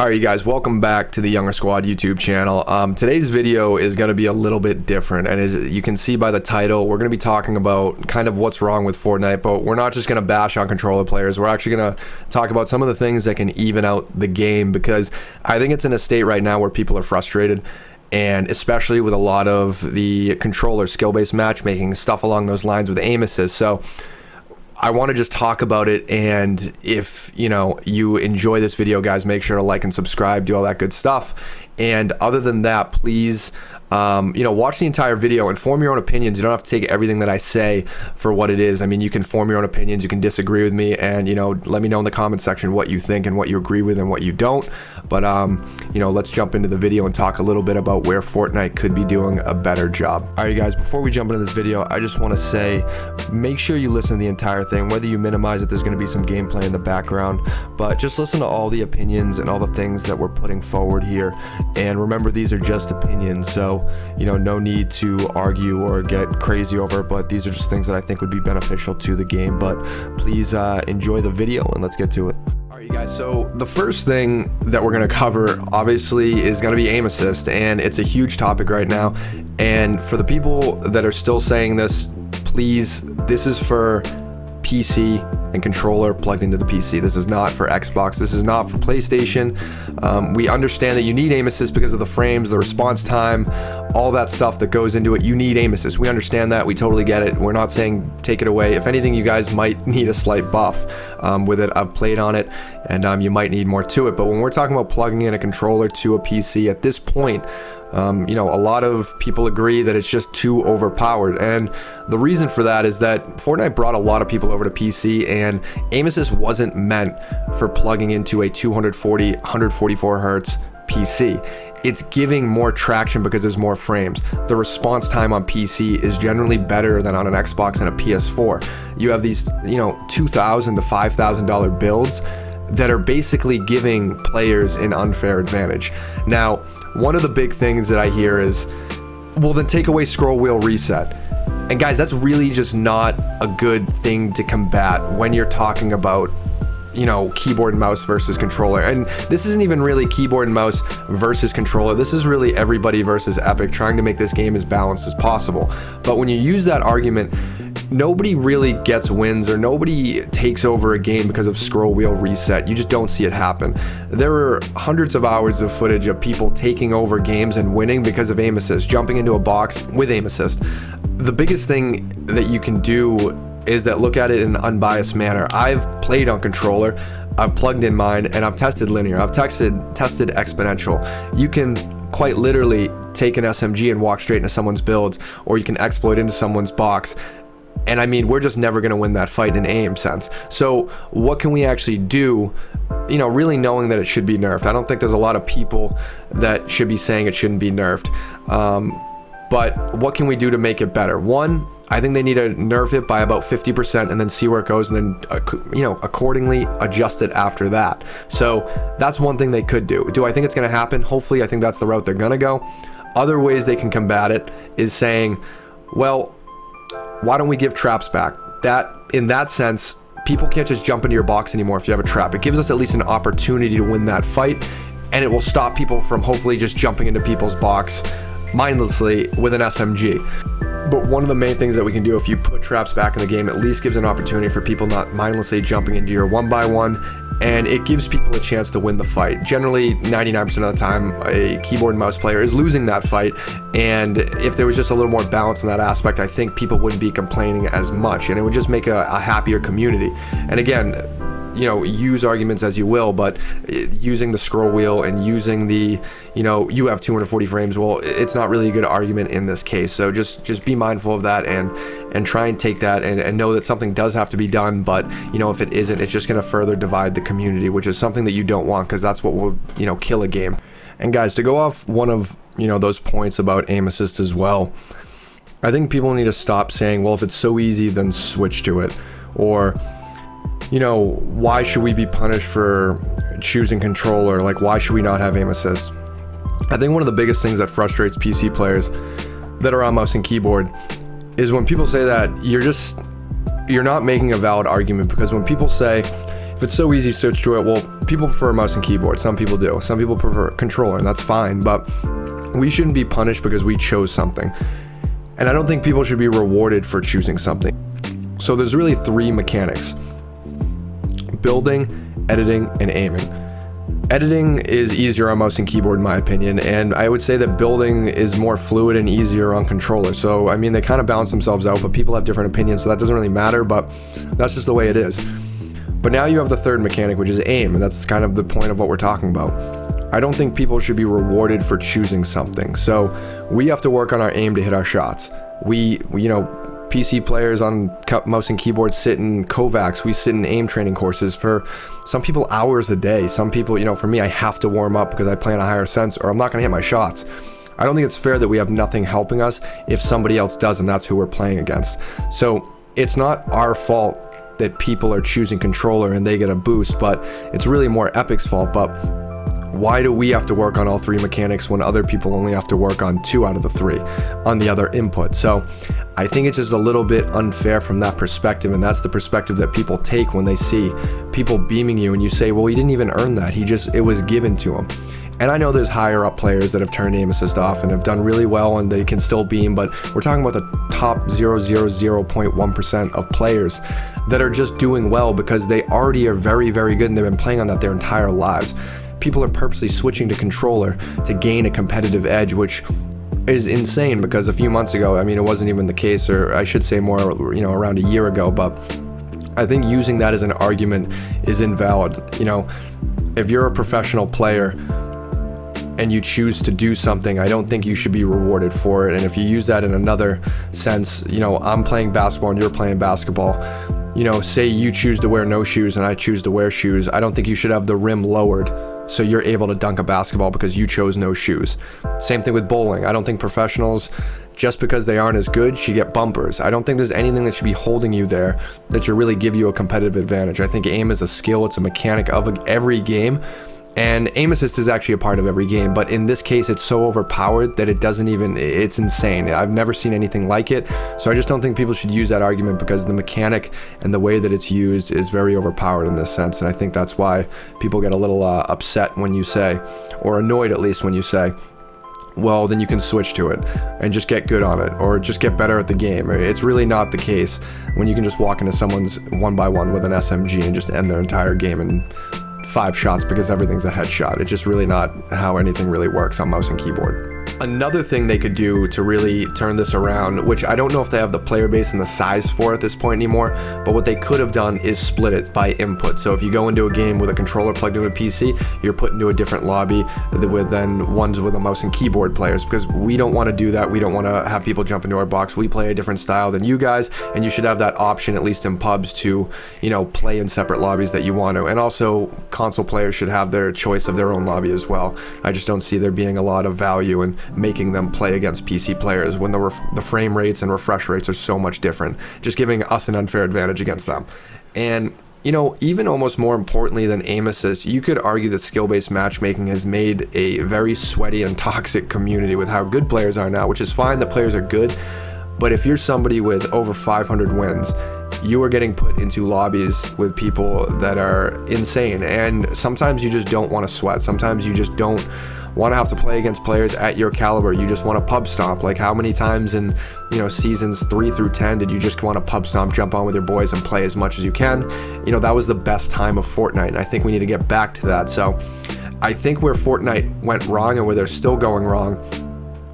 Alright, you guys, welcome back to the Younger Squad YouTube channel. Today's video is going to be a little bit different, and as you can see by the title, we're going to be talking about kind of what's wrong with Fortnite, but we're not just going to bash on controller players. We're actually going to talk about some of the things that can even out the game, because I think it's in a state right now where people are frustrated, and especially with a lot of the controller skill-based matchmaking, stuff along those lines with aim assist. So I want to just talk about it, and if you enjoy this video, guys, make sure to like and subscribe, do all that good stuff. And other than that, please watch the entire video and form your own opinions. You don't have to take everything that I say for what it is. I mean, you can form your own opinions, you can disagree with me, and let me know in the comment section what you think and what you agree with and what you don't. But let's jump into the video and talk a little bit about where Fortnite could be doing a better job. Alright, guys, before we jump into this video, I just want to say, make sure you listen to the entire thing. Whether you minimize it, there's going to be some gameplay in the background, but just listen to all the opinions and all the things that we're putting forward here. And remember, these are just opinions, so no need to argue or get crazy over it, but these are just things that I think would be beneficial to the game. But please enjoy the video and let's get to it. Alright, you guys, so the first thing that we're going to cover obviously is going to be aim assist, and it's a huge topic right now. And for the people that are still saying this, please, this is for PC and controller plugged into the PC. This is not for Xbox. This is not for PlayStation. We understand that you need aim assist because of the frames, the response time, all that stuff that goes into it. You need aim assist. We understand that. We totally get it. We're not saying take it away. If anything, you guys might need a slight buff with it. I've played on it, and you might need more to it. But when we're talking about plugging in a controller to a PC at this point, a lot of people agree that it's just too overpowered, and the reason for that is that Fortnite brought a lot of people over to PC, and aim assist wasn't meant for plugging into a 240, 144 hertz PC. It's giving more traction because there's more frames. The response time on PC is generally better than on an Xbox and a PS4. You have these, $2,000 to $5,000 builds that are basically giving players an unfair advantage. Now, one of the big things that I hear is, well, then take away scroll wheel reset. And guys, that's really just not a good thing to combat when you're talking about keyboard and mouse versus controller. And this isn't even really keyboard and mouse versus controller. This is really everybody versus Epic, trying to make this game as balanced as possible. But when you use that argument, nobody really gets wins, or nobody takes over a game because of scroll wheel reset. You just don't see it happen. There are hundreds of hours of footage of people taking over games and winning because of aim assist, jumping into a box with aim assist. The biggest thing that you can do is that look at it in an unbiased manner. I've played on controller, I've plugged in mine, and I've tested linear, I've tested exponential. You can quite literally take an SMG and walk straight into someone's build, or you can exploit into someone's box. And I mean, we're just never going to win that fight in aim sense. So what can we actually do, really knowing that it should be nerfed? I don't think there's a lot of people that should be saying it shouldn't be nerfed. But what can we do to make it better? One, I think they need to nerf it by about 50% and then see where it goes, and then accordingly adjust it after that. So that's one thing they could do. Do I think it's going to happen? Hopefully. I think that's the route they're going to go. Other ways they can combat it is saying, well, why don't we give traps back? That, in that sense, people can't just jump into your box anymore if you have a trap. It gives us at least an opportunity to win that fight, and it will stop people from hopefully just jumping into people's box mindlessly with an SMG. But one of the main things that we can do if you put traps back in the game, at least gives an opportunity for people not mindlessly jumping into your 1x1, and it gives people a chance to win the fight. Generally, 99% of the time, a keyboard and mouse player is losing that fight, and if there was just a little more balance in that aspect, I think people wouldn't be complaining as much, and it would just make a happier community. And again, use arguments as you will, but using the scroll wheel and using the, you have 240 frames, well, it's not really a good argument in this case. So just be mindful of that, and try and take that and know that something does have to be done. But if it isn't, it's just going to further divide the community, which is something that you don't want, because that's what will kill a game. And guys, to go off one of those points about aim assist as well, I think people need to stop saying, well, if it's so easy, then switch to it, or why should we be punished for choosing controller? Like, why should we not have aim assist? I think one of the biggest things that frustrates PC players that are on mouse and keyboard is when people say that, you're not making a valid argument, because when people say, If it's so easy to switch to it, well, people prefer mouse and keyboard. Some people do. Some people prefer controller, and that's fine. But we shouldn't be punished because we chose something. And I don't think people should be rewarded for choosing something. So there's really 3 mechanics: building, editing, and aiming. Editing is easier on mouse and keyboard in my opinion, and I would say that building is more fluid and easier on controller. So I mean, they kind of balance themselves out, but people have different opinions, so that doesn't really matter, but that's just the way it is. But now you have the 3rd mechanic, which is aim, and that's kind of the point of what we're talking about. I don't think people should be rewarded for choosing something. So we have to work on our aim to hit our shots. We PC players on mouse and keyboard sit in Kovacs. We sit in aim training courses for some people hours a day. Some people, for me, I have to warm up because I play on a higher sense or I'm not gonna hit my shots. I don't think it's fair that we have nothing helping us if somebody else does and that's who we're playing against. So it's not our fault that people are choosing controller and they get a boost, but it's really more Epic's fault. But why do we have to work on all 3 mechanics when other people only have to work on 2 out of the 3 on the other input? So I think it's just a little bit unfair from that perspective, and that's the perspective that people take when they see people beaming you and you say, well, he didn't even earn that, it was given to him. And I know there's higher up players that have turned aim assist off and have done really well and they can still beam, but we're talking about the top 0.1% of players that are just doing well because they already are very, very good and they've been playing on that their entire lives. People are purposely switching to controller to gain a competitive edge, which is insane because a few months ago, I mean, it wasn't even the case, or I should say more, around a year ago, but I think using that as an argument is invalid. If you're a professional player and you choose to do something, I don't think you should be rewarded for it. And if you use that in another sense, I'm playing basketball and you're playing basketball, say you choose to wear no shoes and I choose to wear shoes, I don't think you should have the rim lowered so you're able to dunk a basketball because you chose no shoes. Same thing with bowling. I don't think professionals, just because they aren't as good, should get bumpers. I don't think there's anything that should be holding you there that should really give you a competitive advantage. I think aim is a skill, it's a mechanic of every game, and aim assist is actually a part of every game, but in this case it's so overpowered that it's insane. I've never seen anything like it, so I just don't think people should use that argument because the mechanic and the way that it's used is very overpowered in this sense, and I think that's why people get a little upset when you say, or annoyed at least when you say, well, then you can switch to it and just get good on it or just get better at the game. It's really not the case when you can just walk into someone's 1-by-1 with an SMG and just end their entire game in 5 shots because everything's a headshot. It's just really not how anything really works on mouse and keyboard. Another thing they could do to really turn this around, which I don't know if they have the player base and the size for at this point anymore, but what they could have done is split it by input. So if you go into a game with a controller plugged into a PC, you're put into a different lobby with then ones with a mouse and keyboard players, because we don't want to do that. We don't want to have people jump into our box. We play a different style than you guys, and you should have that option, at least in pubs, to play in separate lobbies that you want to. And also console players should have their choice of their own lobby as well. I just don't see there being a lot of value in making them play against PC players when the frame rates and refresh rates are so much different, just giving us an unfair advantage against them. And even almost more importantly than aim assist, you could argue that skill-based matchmaking has made a very sweaty and toxic community with how good players are now, which is fine that players are good, but if you're somebody with over 500 wins, you are getting put into lobbies with people that are insane, and sometimes you just don't want to sweat. Sometimes you just don't want to have to play against players at your caliber. You just want to pub stomp. Like, how many times in seasons 3 through 10 did you just want to pub stomp, jump on with your boys and play as much as you can? That was the best time of Fortnite, and I think we need to get back to that. So I think where Fortnite went wrong and where they're still going wrong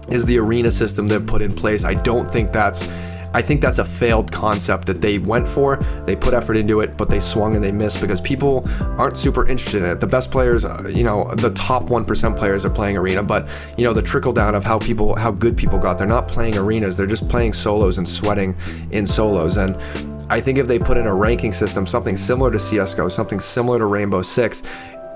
is the arena system they've put in place. I think that's a failed concept that they went for. They put effort into it, but they swung and they missed because people aren't super interested in it. The best players, the top 1% players are playing arena, but the trickle down of how good people got, they're not playing arenas. They're just playing solos and sweating in solos. And I think if they put in a ranking system, something similar to CSGO, something similar to Rainbow Six,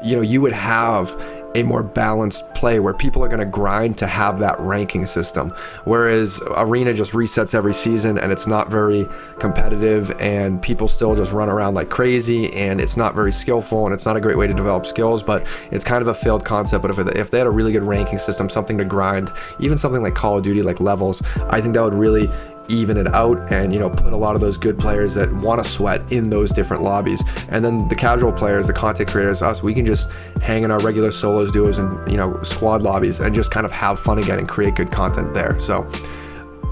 you would have a more balanced play where people are going to grind to have that ranking system, whereas arena just resets every season and it's not very competitive and people still just run around like crazy and it's not very skillful and it's not a great way to develop skills. But it's kind of a failed concept. But if they had a really good ranking system, something to grind, even something like Call of Duty, like levels, I think that would really even it out and, you know, put a lot of those good players that want to sweat in those different lobbies. And then the casual players, the content creators, us, we can just hang in our regular solos, duos, and, you know, squad lobbies and just kind of have fun again and create good content there. So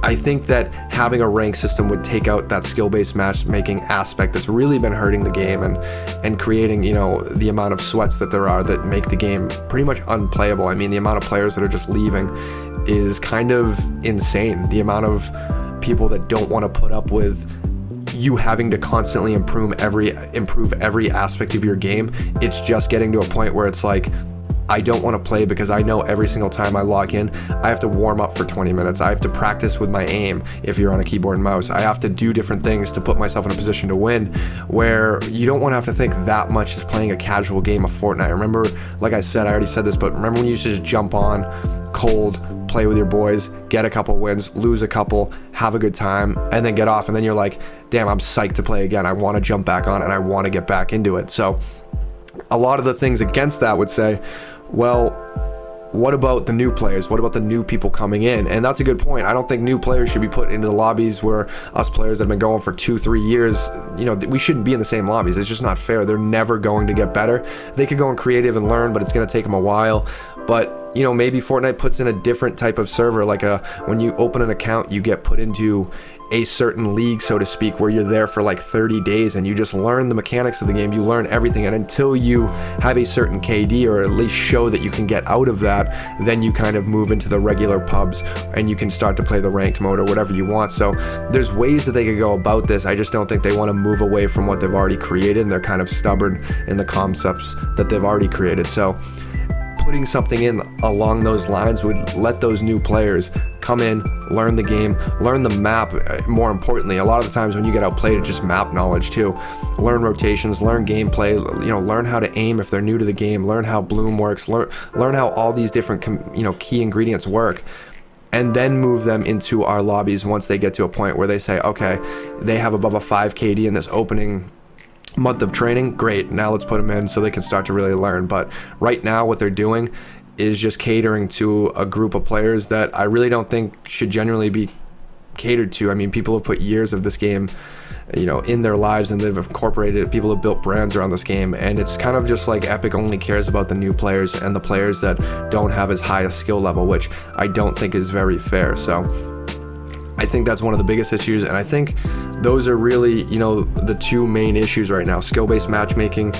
I think that having a rank system would take out that skill-based matchmaking aspect that's really been hurting the game and creating, you know, the amount of sweats that there are that make the game pretty much unplayable. I mean, the amount of players that are just leaving is kind of insane. The amount of people that don't want to put up with you having to constantly improve every aspect of your game. It's just getting to a point where it's like, I don't want to play because I know every single time I log in, I have to warm up for 20 minutes. I have to practice with my aim if you're on a keyboard and mouse. I have to do different things to put myself in a position to win, where you don't want to have to think that much as playing a casual game of Fortnite. I remember, like I said, I already said this, but remember when you used to just jump on cold, play with your boys, get a couple wins, lose a couple, have a good time, and then get off, and then you're like, damn, I'm psyched to play again. I want to jump back on and I want to get back into it. So a lot of the things against that would say, well, what about the new players? What about the new people coming in? And that's a good point. I don't think new players should be put into the lobbies where us players that have been going for 2-3 years, you know, we shouldn't be in the same lobbies. It's just not fair. They're never going to get better. They could go in creative and learn, but it's going to take them a while. But, you know, maybe Fortnite puts in a different type of server, like when you open an account, you get put into a certain league, so to speak, where you're there for like 30 days and you just learn the mechanics of the game, you learn everything, and until you have a certain KD or at least show that you can get out of that, then you kind of move into the regular pubs and you can start to play the ranked mode or whatever you want. So there's ways that they could go about this. I just don't think they want to move away from what they've already created, and they're kind of stubborn in the concepts that they've already created. So putting something in along those lines would let those new players come in, learn the game, learn the map. More importantly, a lot of the times when you get outplayed, it's just map knowledge too. Learn rotations, learn gameplay, you know, learn how to aim if they're new to the game, learn how bloom works, learn how all these different, you know, key ingredients work, and then move them into our lobbies once they get to a point where they say, okay, they have above a 5 KD in this opening month of training, great, now let's put them in so they can start to really learn. But right now what they're doing is just catering to a group of players that I really don't think should generally be catered to. I mean, people have put years of this game, you know, in their lives, and they've incorporated it. People have built brands around this game, and it's kind of just like Epic only cares about the new players and the players that don't have as high a skill level, which I don't think is very fair. So I think that's one of the biggest issues, and I think those are really, you know, the two main issues right now: skill-based matchmaking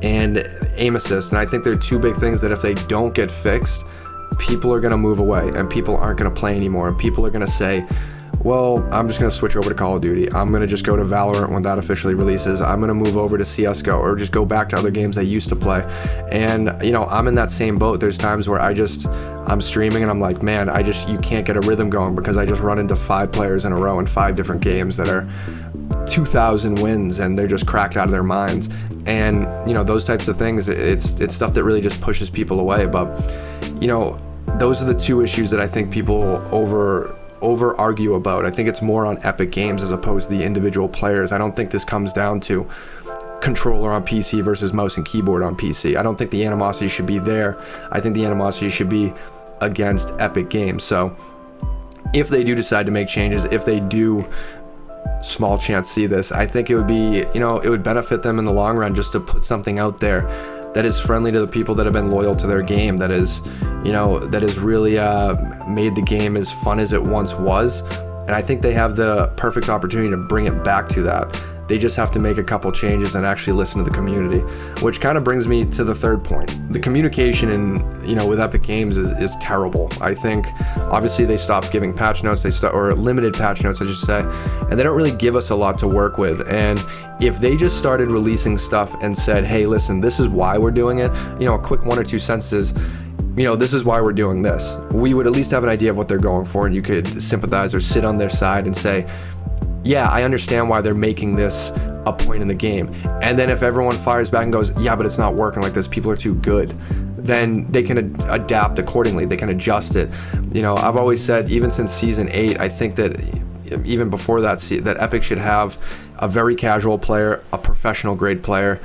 and aim assist. And I think they're two big things that if they don't get fixed, people are going to move away and people aren't going to play anymore, and people are going to say, well, I'm just going to switch over to Call of Duty. I'm going to just go to Valorant when that officially releases. I'm going to move over to CSGO or just go back to other games I used to play. And, you know, I'm in that same boat. There's times where I'm streaming and I'm like, man, you can't get a rhythm going because I just run into 5 players in a row in 5 different games that are 2,000 wins and they're just cracked out of their minds. And, you know, those types of things, it's stuff that really just pushes people away. But, you know, those are the two issues that I think people over argue about. I think it's more on Epic Games as opposed to the individual players. I don't think this comes down to controller on PC versus mouse and keyboard on PC. I don't think the animosity should be there. I think the animosity should be against Epic Games. So if they do decide to make changes, if they do small chance see this, I think it would be, you know, it would benefit them in the long run just to put something out there that is friendly to the people that have been loyal to their game, that is, you know, that has really made the game as fun as it once was. And I think they have the perfect opportunity to bring it back to that. They just have to make a couple changes and actually listen to the community, which kind of brings me to the third point. The communication with Epic Games is terrible. I think obviously they stopped giving patch notes, or limited patch notes, I should say, and they don't really give us a lot to work with. And if they just started releasing stuff and said, hey, listen, this is why we're doing it, you know, a quick 1 or 2 sentences, you know, this is why we're doing this, we would at least have an idea of what they're going for, and you could sympathize or sit on their side and say, yeah, I understand why they're making this a point in the game. And then if everyone fires back and goes, yeah, but it's not working like this, people are too good, then they can adapt accordingly. They can adjust it. You know, I've always said, even since season 8, I think that even before that, that Epic should have a very casual player, a professional grade player,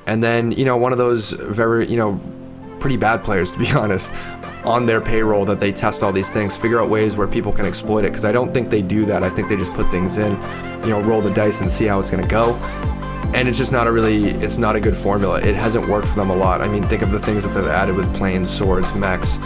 and then, you know, one of those very, you know, pretty bad players, to be honest. on their payroll that they test all these things, figure out ways where people can exploit it, because I don't think they do that. I think they just put things in, you know, roll the dice and see how it's gonna go. And it's just not it's not a good formula. It hasn't worked for them a lot. I mean, think of the things that they've added with planes, swords, mechs,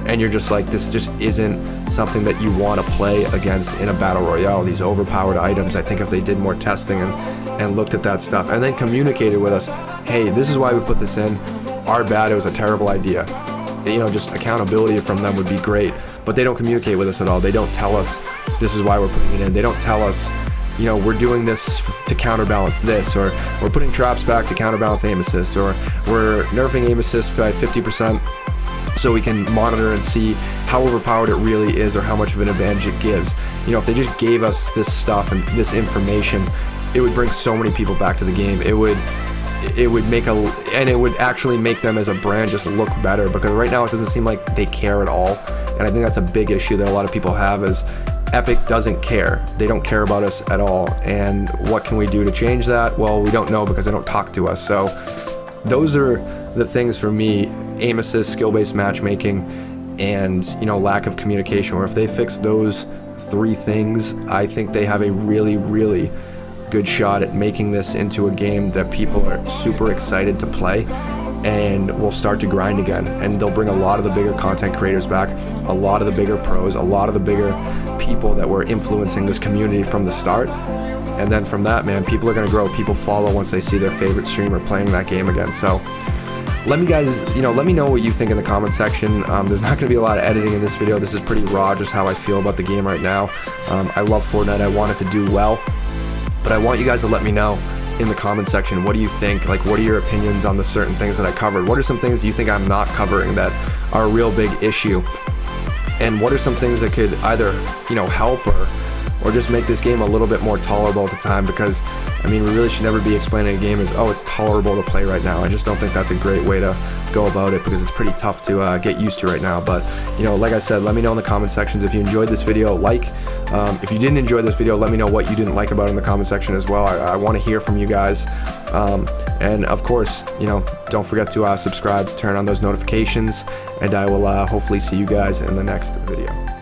and you're just like, this just isn't something that you want to play against in a battle royale. These overpowered items, I think if they did more testing and looked at that stuff and then communicated with us, hey, this is why we put this in, our bad, it was a terrible idea. You know, just accountability from them would be great, but they don't communicate with us at all. They don't tell us this is why we're putting it in. They don't tell us, you know, we're doing this to counterbalance this, or we're putting traps back to counterbalance aim assist, or we're nerfing aim assist by 50% so we can monitor and see how overpowered it really is or how much of an advantage it gives. You know, if they just gave us this stuff and this information, it would bring so many people back to the game. It would make and it would actually make them as a brand just look better, because right now it doesn't seem like they care at all. And I think that's a big issue that a lot of people have, is Epic doesn't care. They don't care about us at all. And what can we do to change that? Well, we don't know, because they don't talk to us. So those are the things for me: aim assist, skill-based matchmaking, and, you know, lack of communication. Or if they fix those 3 things, I think they have a really, really good shot at making this into a game that people are super excited to play, and will start to grind again. And they'll bring a lot of the bigger content creators back, a lot of the bigger pros, a lot of the bigger people that were influencing this community from the start. And then from that, man, people are going to grow. People follow once they see their favorite streamer playing that game again. So let me know what you think in the comment section. There's not going to be a lot of editing in this video. This is pretty raw, just how I feel about the game right now. I love Fortnite. I want it to do well, but I want you guys to let me know in the comment section, what do you think? Like, what are your opinions on the certain things that I covered? What are some things you think I'm not covering that are a real big issue? And what are some things that could either, you know, help or just make this game a little bit more tolerable at the time? Because, I mean, we really should never be explaining a game as, oh, it's tolerable to play right now. I just don't think that's a great way to go about it, because it's pretty tough to get used to right now. But, you know, like I said, let me know in the comment sections if you enjoyed this video. If you didn't enjoy this video, let me know what you didn't like about it in the comment section as well. I want to hear from you guys. And of course, you know, don't forget to subscribe, turn on those notifications, and I will hopefully see you guys in the next video.